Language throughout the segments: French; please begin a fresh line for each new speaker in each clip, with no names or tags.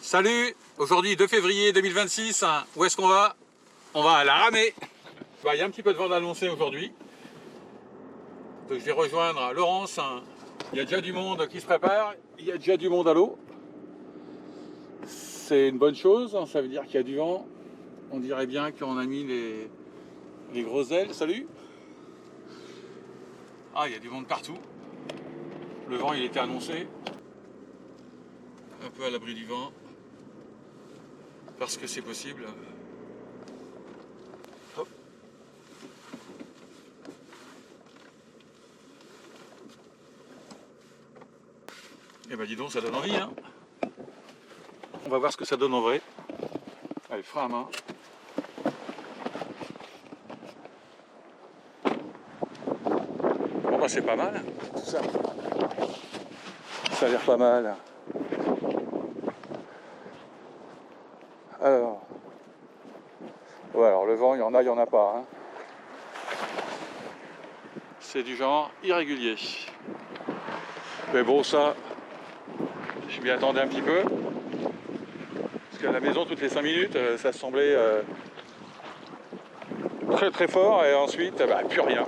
Salut, aujourd'hui 2 février 2026, où est-ce qu'on va? On va à la Ramée. Il y a un petit peu de vent d'annoncer aujourd'hui. Donc je vais rejoindre Laurence. Il y a déjà du monde qui se prépare, il y a déjà du monde à l'eau. C'est une bonne chose, ça veut dire qu'il y a du vent. On dirait bien qu'on a mis les grosses ailes. Salut. Ah, il y a du monde partout. Le vent il était annoncé. Un peu à l'abri du vent. Parce que c'est possible. Hop. Eh ben dis donc, ça donne envie, hein. On va voir ce que ça donne en vrai. Allez, frein à main. Bon bah c'est pas mal, tout ça. Ça a l'air pas mal. Alors. Ouais, alors le vent, il y en a pas. Hein. C'est du genre irrégulier. Mais bon, ça, je m'y attendais un petit peu. Parce qu'à la maison, toutes les 5 minutes, ça semblait très très fort. Et ensuite, plus rien.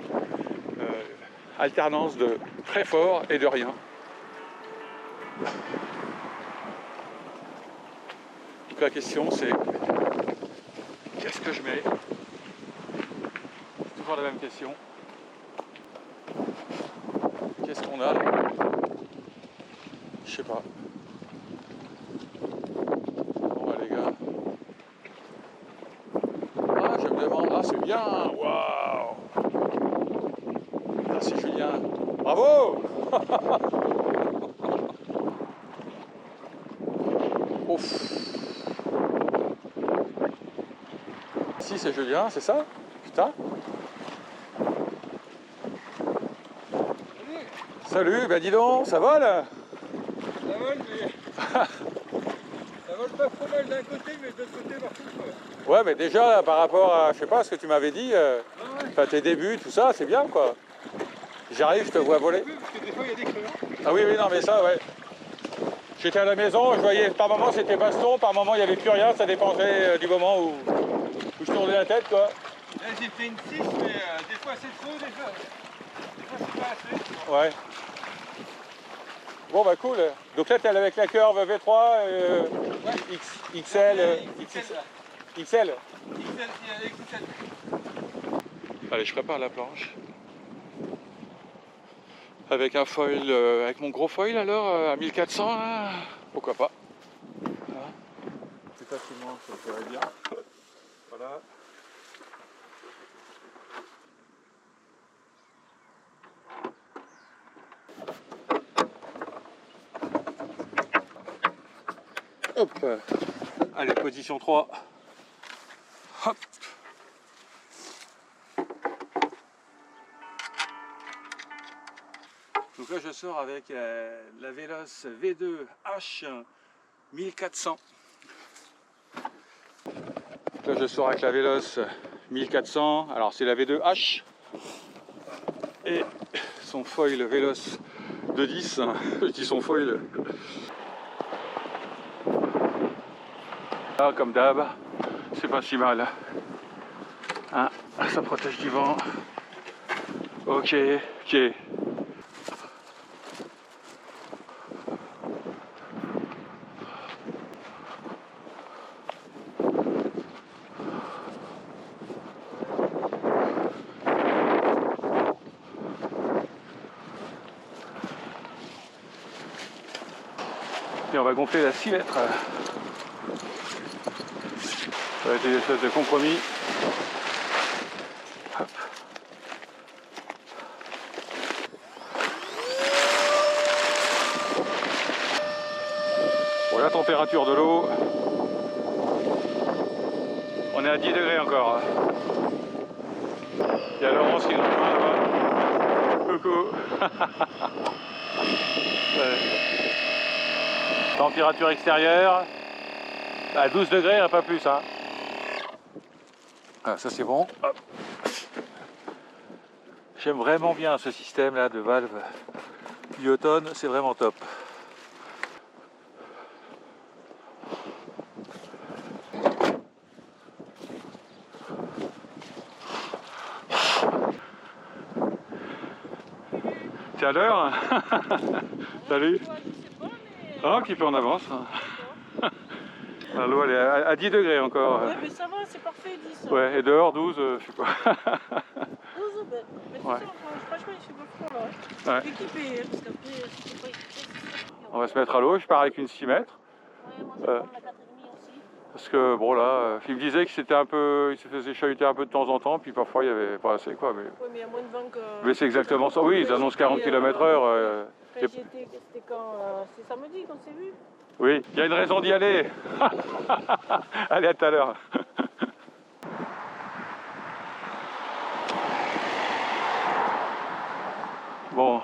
Alternance de très fort et de rien. Donc la question, c'est qu'est-ce que je mets? C'est toujours la même question. Qu'est-ce qu'on a? Je sais pas. Bon bah les gars. Ah, je me demande. Ah, c'est bien. Waouh. Merci Julien. Bravo. Ouf. Si, c'est Julien, c'est ça? Putain. Salut, ben dis donc, ça va là?
Ça vole, mais ça vole pas trop mal d'un côté, mais de l'autre côté, partout quoi.
Ouais, mais déjà par rapport à, je sais pas, ce que tu m'avais dit, enfin tes débuts, tout ça, c'est bien quoi. J'arrive, je te vois voler.
Parce que des fois, il y a des creux.
Ah oui, oui, non, mais ça, ouais. J'étais à la maison, je voyais, par moment c'était baston, par moment il n'y avait plus rien, ça dépendait du moment où je tournais la tête quoi.
Là, j'ai fait une 6, mais des fois c'est trop, des fois c'est pas assez.
Ouais. Bon bah cool. Donc là t'es avec la curve V3
Ouais.
XL.
XL.
XL.
XL.
Allez, je prépare la planche. Avec un foil, avec mon gros foil alors à 1400, hein, pourquoi pas. Voilà. Plus facilement, ça serait bien. Voilà. Hop. Allez, position 3. Hop. Donc là je sors avec la Veloce V2 H 1400. Là je sors avec la Veloce 1400. Alors c'est la V2 H et son foil Veloce de 10. Je dis son foil. Là comme d'hab, c'est pas si mal. Hein, ça protège du vent. Ok, ok. Et on va gonfler la 6 mètres. Ça va être une espèce de compromis. Hop. Pour la température de l'eau, on est à 10 degrés encore. Il y a Laurence qui nous rejoint là-bas. Coucou. Ouais. Température extérieure à 12 degrés, pas plus. Hein. Ah, ça c'est bon. J'aime vraiment bien ce système là de valve Bioton, c'est vraiment top. t'es à l'heure? Salut.
Je sais pas, mais...
Ah, un petit peu en avance. L'eau elle est à 10 degrés encore.
Ouais, mais ça va, c'est parfait, 10.
Ouais, et dehors 12, je sais pas.
12, ben, mais
Ouais.
franchement, il fait pas froid là.
Ouais.
Je suis équipé, hein, parce qu'après, c'est pas équipé.
On va se mettre à l'eau, je pars avec une 6 mètres.
Ouais, moi, je vais prendre la 4,5 aussi.
Parce que bon là, il me disait que c'était un peu, il se faisait chahuter un peu de temps en temps, puis parfois il n'y avait pas assez quoi. Mais,
Ouais, mais il y a moins de vent que...
mais c'est exactement ça. Oui, ils annoncent 40 km/h.
C'était quand c'est samedi qu'on s'est vu.
Oui, il y a une raison d'y aller. Allez, à tout à l'heure. Bon.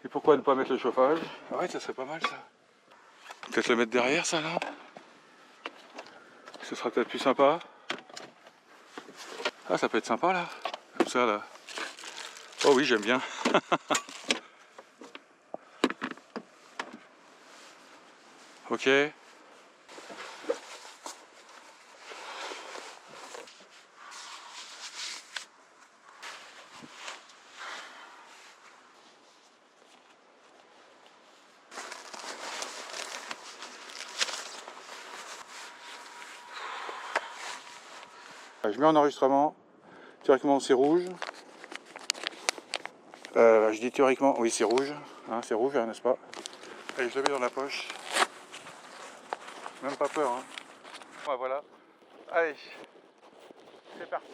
Et pourquoi ne pas mettre le chauffage? Ah ouais, ça serait pas mal ça. Peut-être le mettre derrière ça là. Ce sera peut-être plus sympa. Ah, ça peut être sympa là. Comme ça là. Oh oui, j'aime bien. Ok. Je mets en enregistrement. Théoriquement c'est rouge. Je dis théoriquement, oui c'est rouge. Hein, c'est rouge, n'est-ce pas? Allez, je le mets dans la poche. Même pas peur. Hein. Ouais, voilà. Allez, c'est parti.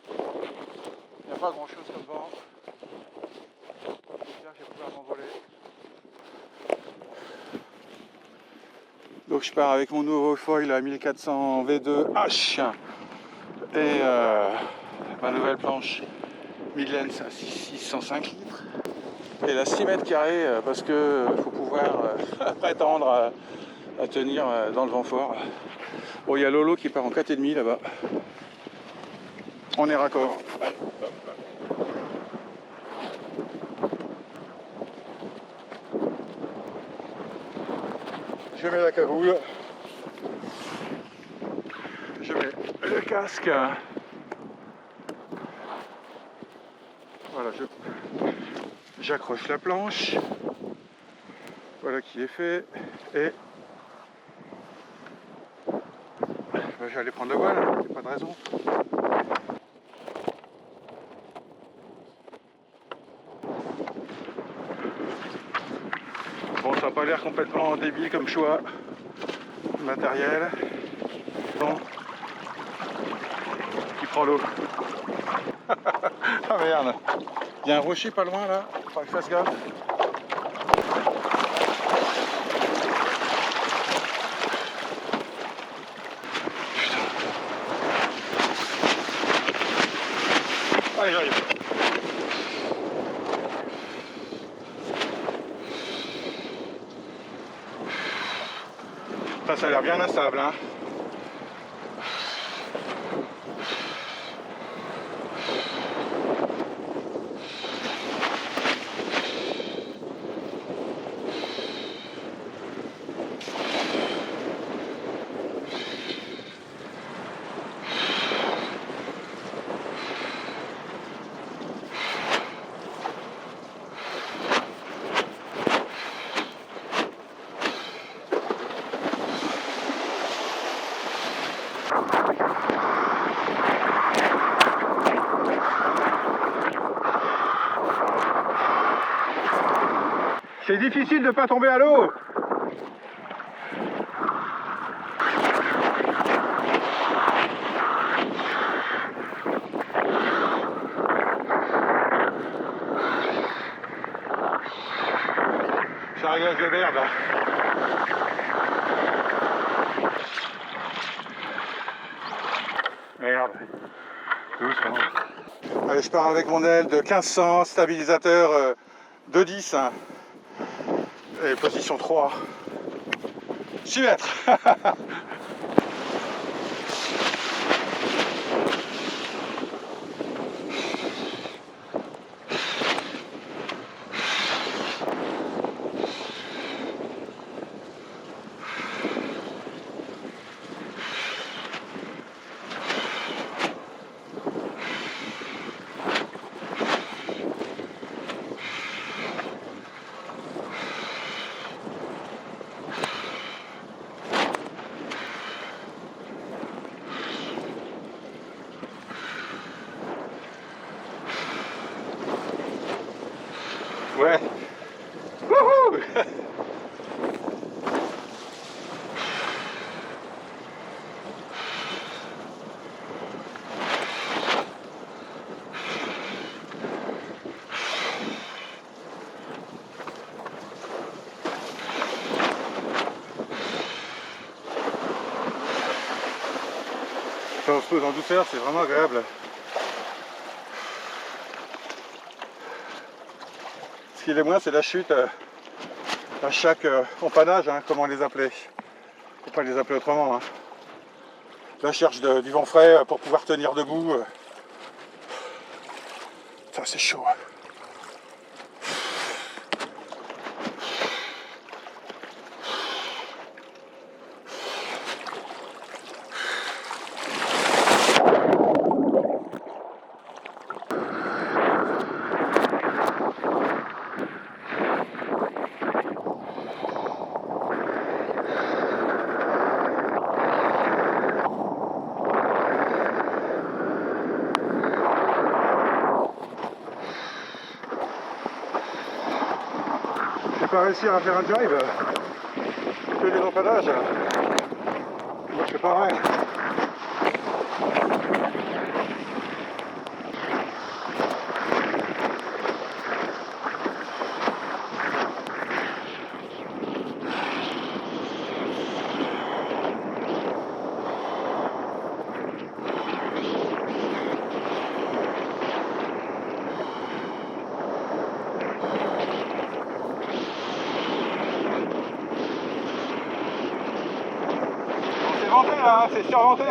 Il n'y a pas grand chose comme vent. Tiens, j'ai pouvoir m'envoler. Donc je pars avec mon nouveau foil à 1400 V2H et ma nouvelle planche Midlands à 605 litres. Et la 6 mètres carrés parce que faut pouvoir prétendre à tenir dans le vent fort. Bon, il y a Lolo qui part en 4,5 là-bas. On est raccord. Je mets la cagoule. Je mets le casque. Voilà, j'accroche la planche. Voilà qui est fait. Et je vais aller prendre la voile, il n'y a pas de raison. Bon, ça n'a pas l'air complètement débile comme choix matériel. Bon. Qui prend l'eau. Ah merde. Il y a un rocher pas loin là, il faut que je fasse gaffe. Allez, j'arrive. Ça a l'air bien instable, hein. C'est difficile de ne pas tomber à l'eau. C'est un réglage de merde. Merde. Doucement. Allez, je pars avec mon aile de 1500, stabilisateur 210. Hein. Et position 3. 6 mètres.
Quand on se pose en douceur, c'est vraiment agréable. Ce qui est moins, c'est la chute à chaque empannage, hein, comme on les appelait. Faut pas les appeler autrement. Hein. La cherche du vent frais pour pouvoir tenir debout. Ça, c'est chaud. Pas réussir à faire un drive que des empadages. Moi je fais pareil. Là, c'est surventé.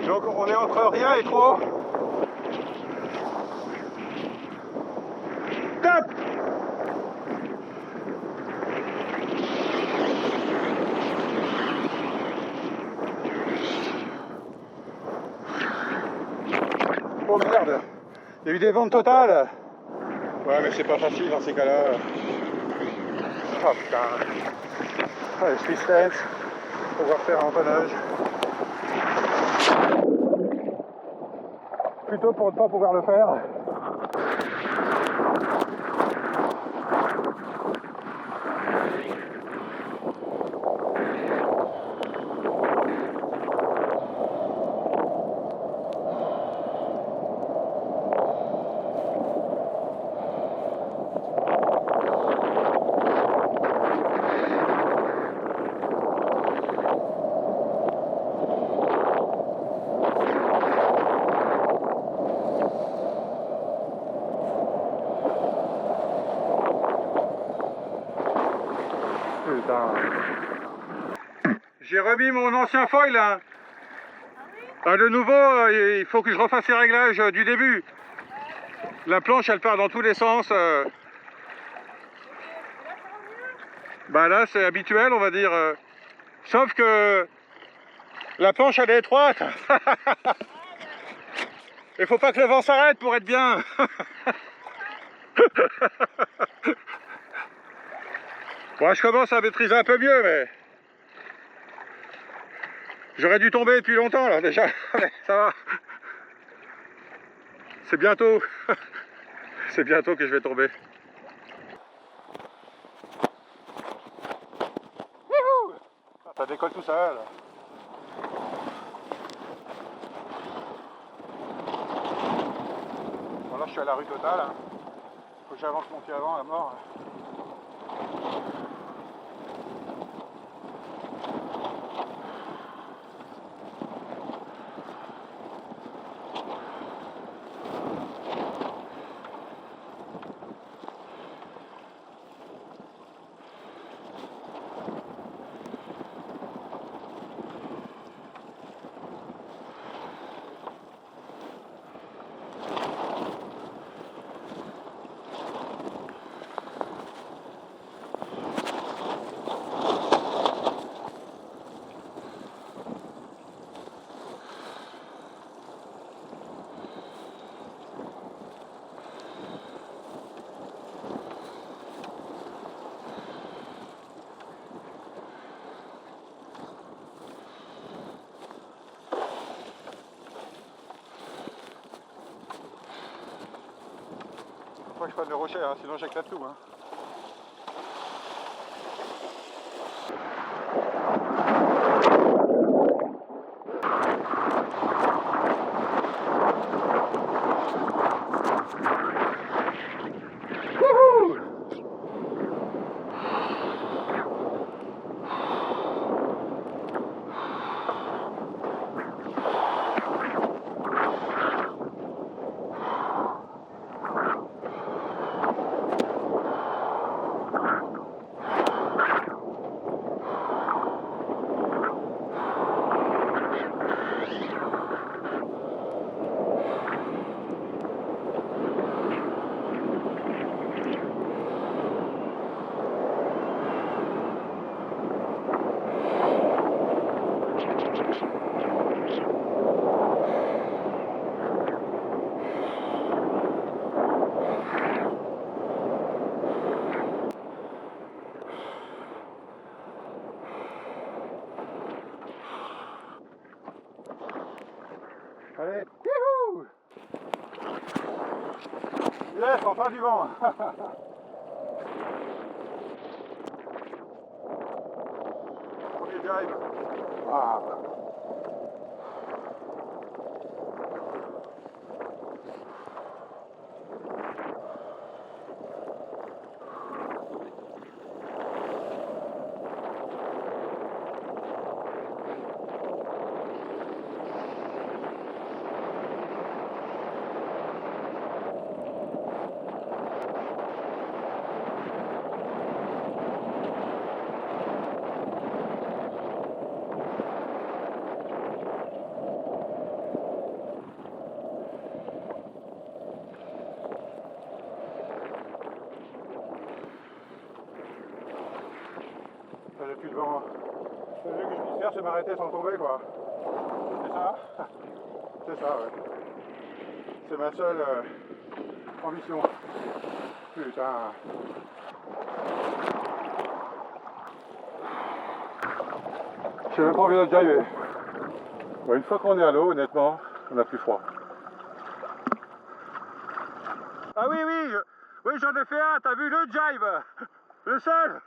Donc on est entre rien et trop. Top. Oh merde, il y a eu des ventes totales. Ouais, mais c'est pas facile dans ces cas-là. Oh putain. Allez, Swiss stance, pouvoir faire un empannage. Plutôt pour ne pas pouvoir le faire. J'ai remis mon ancien foil là. Le nouveau, il faut que je refasse les réglages du début. La planche elle part dans tous les sens. Bah là c'est habituel on va dire. Sauf que la planche elle est étroite. Il faut pas que le vent s'arrête pour être bien. Bon, je commence à maîtriser un peu mieux, mais j'aurais dû tomber depuis longtemps là déjà. Mais ça va. C'est bientôt. C'est bientôt que je vais tomber. Ça décolle tout seul. Bon là je suis à la rue totale. Hein. Faut que j'avance mon pied avant à mort. Faut que je fasse le rocher, hein, sinon j'éclate tout. Hein. Wouhou! laisse enfin du vent. Premier jibe. Ah. J'ai plus de vent. Le mieux que je puisse faire, c'est m'arrêter sans tomber, quoi. C'est ça? C'est ça, ouais. C'est ma seule ambition. Putain. J'ai même pas envie de jiver. Bon, une fois qu'on est à l'eau, honnêtement, on a plus froid. Ah oui, oui, oui, j'en ai fait un, t'as vu le jive? Le seul.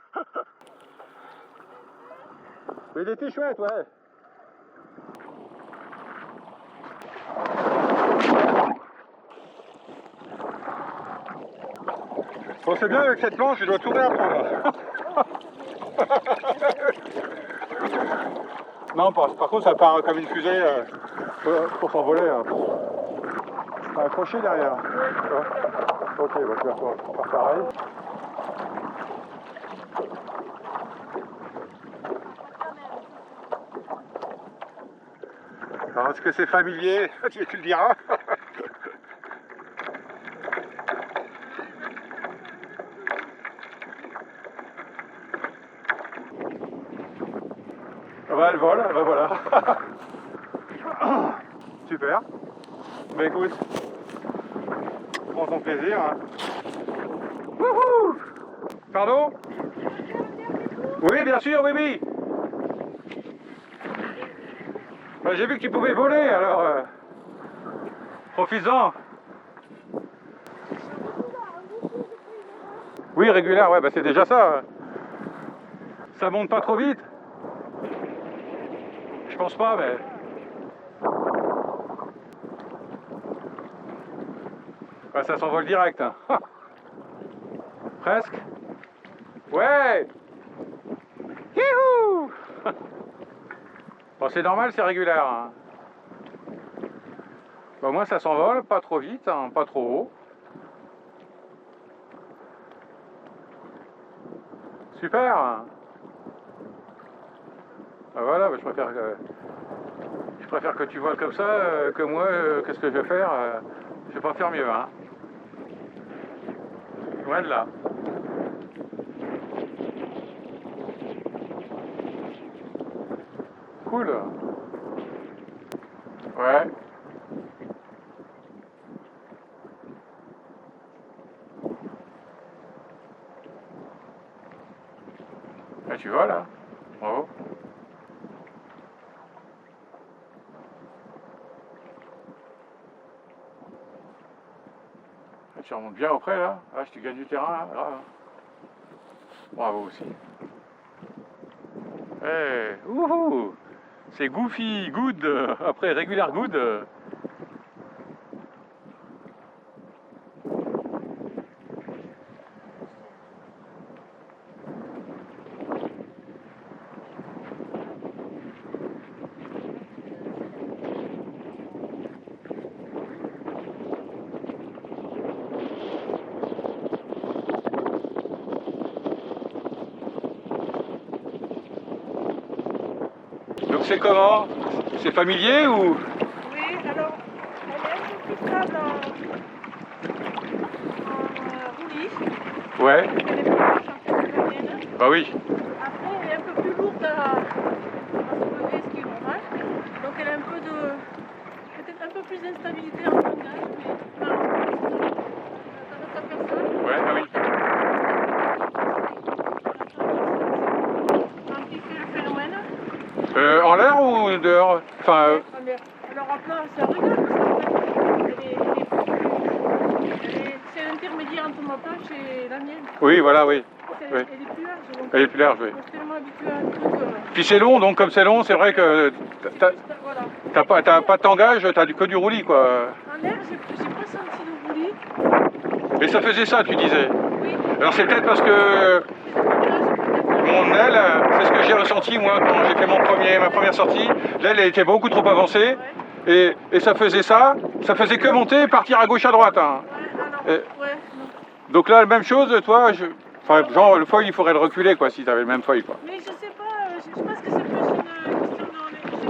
Mais il était chouette, ouais. Bon, c'est bien avec cette planche, je dois tout réapprendre. Non, par contre, ça part comme une fusée pour s'envoler. T'as accroché derrière. Ouais. Ok, bah, tu vas faire pareil. Alors, est-ce que c'est familier? Tu le diras. Ouais, elle vole, bah voilà. Super. Bah écoute, prends ton plaisir. Wouhou! Pardon? Oui, bien sûr, oui, oui. Bah, j'ai vu que tu pouvais voler, alors profites-en. Oui, régulière, ouais, bah c'est déjà ça. Ça monte pas trop vite. Je pense pas, mais... Bah, ça s'envole direct. Hein. Presque. Ouais. Youhou. Bon, c'est normal, c'est régulier. Hein. Bah, moi, ça s'envole, pas trop vite, hein, pas trop haut. Super. Hein. Bah, voilà, bah, je préfère que tu voles comme ça que moi, qu'est-ce que je vais faire je vais pas faire mieux. Hein. Loin de là. Cool. Ouais. Ah, tu vois là. Bravo. Ah, tu remontes bien auprès là. Ah, tu gagnes du terrain là. Grave. Bravo aussi. Hey, wouhou! C'est Goofy, good, après Regular good. Donc c'est comment? C'est familier ou?
Oui, alors, elle est un peu plus stable en roulis.
Ouais.
Elle est plus proche en fait de la mienne.
Bah oui.
Après, elle est un peu plus lourde à soulever, ce qui est normal. Donc elle a un peu de... peut-être un peu plus d'instabilité en langage, mais ça reste à faire ça.
Ouais, ah oui.
Amplifier le phénomène.
En l'air ou dehors? Enfin,
Alors à plat, c'est un régal parce qu'en fait, c'est intermittent. pas chez la mienne.
Oui, voilà, oui.
Elle,
Oui.
elle est plus large. Donc,
Elle est plus large, oui.
je suis tellement habituée à un truc.
Puis c'est long, donc comme c'est long, c'est vrai que
Voilà.
t'as pas de tangage, t'as que du roulis, quoi.
En l'air, j'ai pas senti de roulis.
Mais ça faisait ça, tu disais.
Oui.
Alors c'est peut-être parce que mon aile, c'est ce que j'ai ressenti moi quand j'ai fait ma première sortie. L'aile était beaucoup trop avancée et ça faisait faisait que monter et partir à gauche à droite. Hein.
Ouais, alors,
Et-
ouais, non.
Donc là, la même chose, toi, enfin, genre le foil, il faudrait le reculer quoi, si tu avais le même foil quoi.
Mais je sais pas, je pense que c'est plus une question de.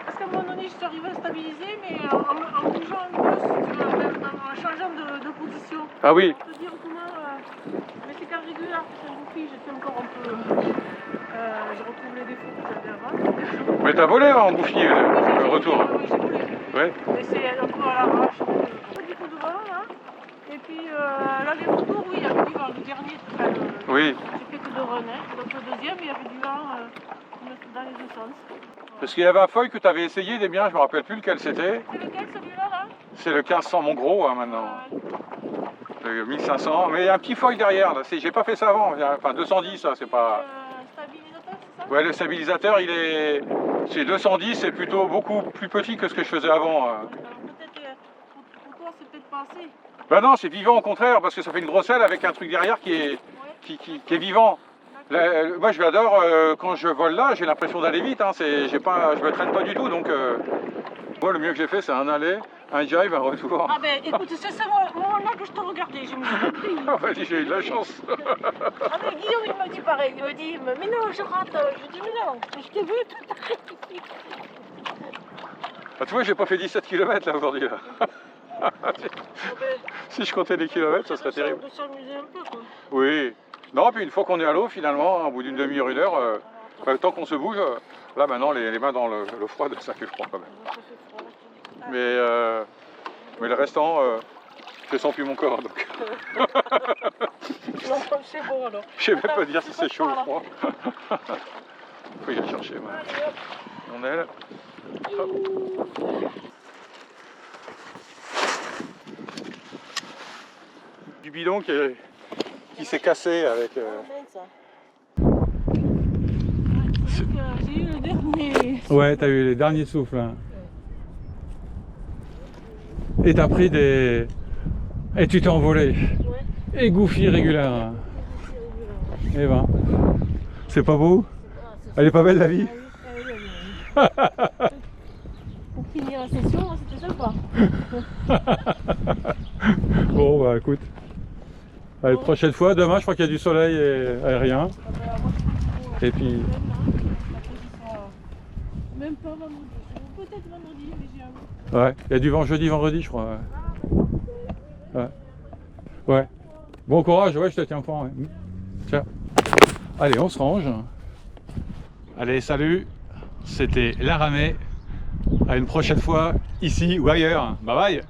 Parce qu'à un moment donné, je suis arrivée à stabiliser, mais en bougeant un peu, si tu veux, en changeant de position.
Ah oui,
On peut dire comment. Mais c'est qu'en régulier, c'est un goofy, j'étais encore un peu. Je retrouve les défauts que j'avais avant.
mais t'as volé en bouffi le retour.
Oui, j'ai volé.
Ouais.
Mais c'est un peu à l'arrache. Du coup, devant, là. Et puis l'aller-retour, oui, il y avait du vent. Le dernier, enfin,
Oui.
j'ai fait que 2 runs. Hein. Donc le deuxième, il y avait du vent dans les deux sens.
Parce qu'il y avait un foil que tu avais essayé des biens, je me rappelle plus lequel c'était.
C'est lequel celui-là là?
C'est le 1500 mon gros hein, maintenant. Le 1500, mais il y a un petit foil derrière. Là. J'ai pas fait ça avant. Enfin 210, ça c'est pas.
Stabilisateur, c'est ça?
Ouais, le stabilisateur, c'est 210, c'est plutôt beaucoup plus petit que ce que je faisais avant.
Alors peut-être, pour toi, c'est peut-être pas assez.
Ben non, c'est vivant au contraire, parce que ça fait une grosse aile avec un truc derrière qui est,
Ouais.
qui est vivant. Là, moi, je l'adore, quand je vole là, j'ai l'impression d'aller vite. Hein, je me traîne pas du tout, donc moi, le mieux que j'ai fait, c'est un aller, un jive, un retour.
Ah ben écoute, c'est ça moi là que je te regardais, je me suis compris.
Ah, bah, j'ai eu de la chance.
Ah mais Guillaume il me dit pareil, il me dit mais non je rate, je dis mais non, je t'ai vu tout à fait.
Ah, tu vois, j'ai pas fait 17 km là aujourd'hui. Là.
Ah ben,
Si je comptais les kilomètres, ça serait terrible.
de s'amuser un peu quoi.
Oui. Non, puis une fois qu'on est à l'eau, finalement, au bout d'une demi-heure, une heure, le temps qu'on se bouge, là maintenant, les mains dans l'eau froide, ça fait froid quand même.
Ça fait froid.
Mais le restant, je sens plus mon corps. Donc.
Non, c'est bon alors.
Je sais même pas dire si
C'est
c'est chaud ou
pas
froid. Faut y aller chercher mon aile. Hop. Du bidon qui s'est cassé avec.
J'ai eu le dernier.
Ouais, t'as eu les derniers souffles. Hein. Et t'as pris des... Et tu t'es envolé.
Ouais.
Et goofy régulière. Hein. Eh ben, c'est pas beau? Elle est pas belle la vie?
Pour finir la session, c'était sympa.
Bon bah écoute. Allez, prochaine fois, demain je crois qu'il y a du soleil et aérien. Et puis...
Même pas vendredi. Peut-être vendredi, mais j'ai un...
Ouais, il y a du vent jeudi, vendredi je crois. Ouais. Ouais. Bon courage, ouais, je te tiens au courant. Ouais. Tiens. Allez, on se range. Allez, salut. C'était la ramée. À une prochaine fois, ici ou ailleurs. Bye bye.